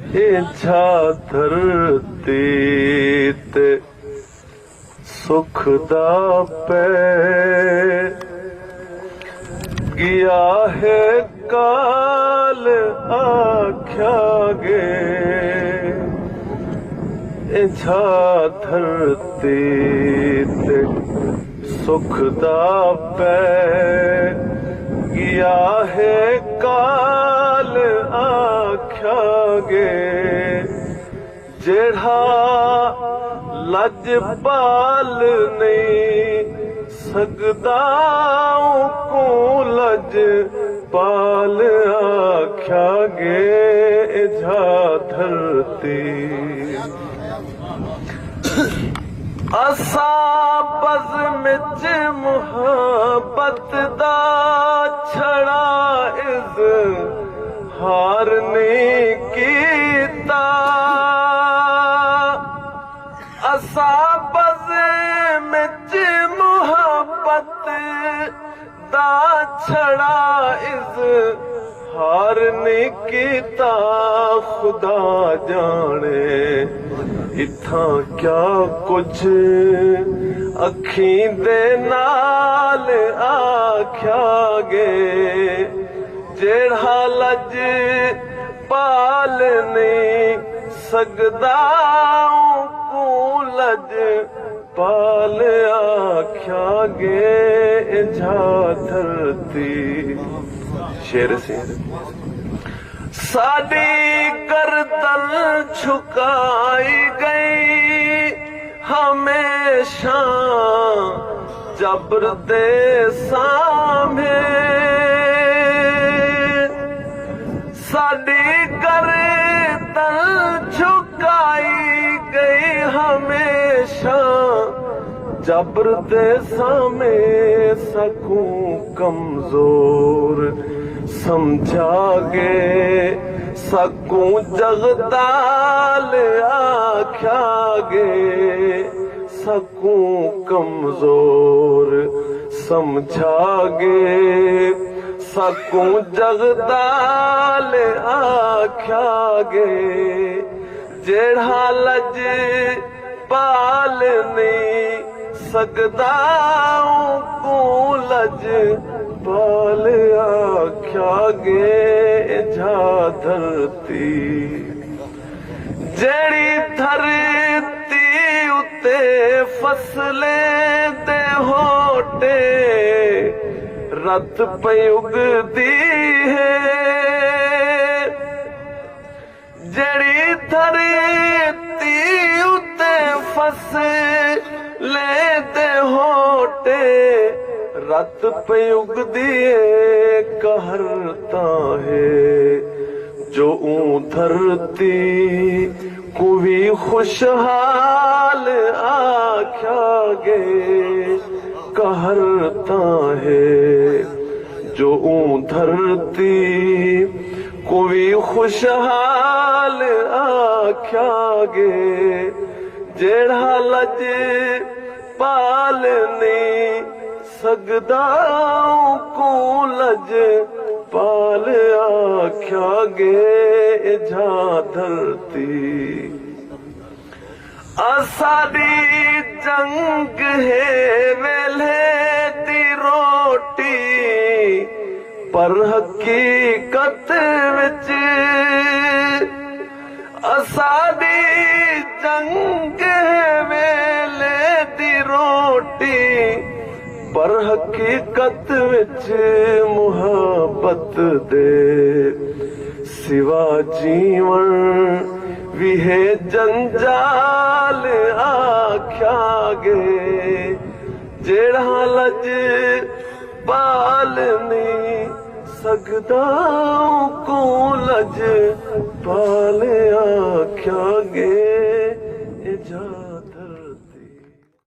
इच्छा धरती ते सुख दा पै गया है काल आख्या गे। इच्छा धरती ते सुख दा पै गया है काल आख्या गे। जेड़ा लजपाल नहीं सकदा को लजपाल आख्या गे। इच्छा धरती असा बज़्म च मुहब्बत दा छड़ा इज़हार नहीं कीता। असा बज़्म च मुहब्बत दा छड़ा इज़हार नहीं कीता। खुदा जाने इत्था क्या कुछ अखीं दे नाल आख्या गे। जेड़ा लज पाल नहीं सकदा को लज पाल आख्या गे। इच्छा धरती शेर से साडी गर्दन झुकाई गई हमेशा जबर दे सामने। साडी गर्दन झुकाई गई हमेशा जबर दे सामे। सकूं कमजोर समझा गे सकूं जगदाल आख्या गे। सकूं कमजोर समझा गे सकूं जगदाल आख्या गे। जेड़ा लज पाल नहीं सकदा को लज पाल आख्या गे। इच्छा धरती जेड़ी धरती उते फसले दे होटे रत पे उगदी है। जेड़ी धरती उते फसले दे होटे रत पे उगदी है। कहरता है जो धरती को भी खुशहाल आख्या गे। कहरता है जो धरती को भी खुशहाल आख्या गे। जेड़ा लज पाल नहीं सकदा को लज पाल आख्या गे। इच्छा धरती असाडी जंग है वेले दी रोटी पर हकीकत विच। असाडी जंग है वेले दी रोटी पर हकीकत विच मुहब्बत दे सिवा जीवन भी है जंजाल आख्या गे। जेड़ा लज पाल नहीं सकदा को लज पाल आख्या गे।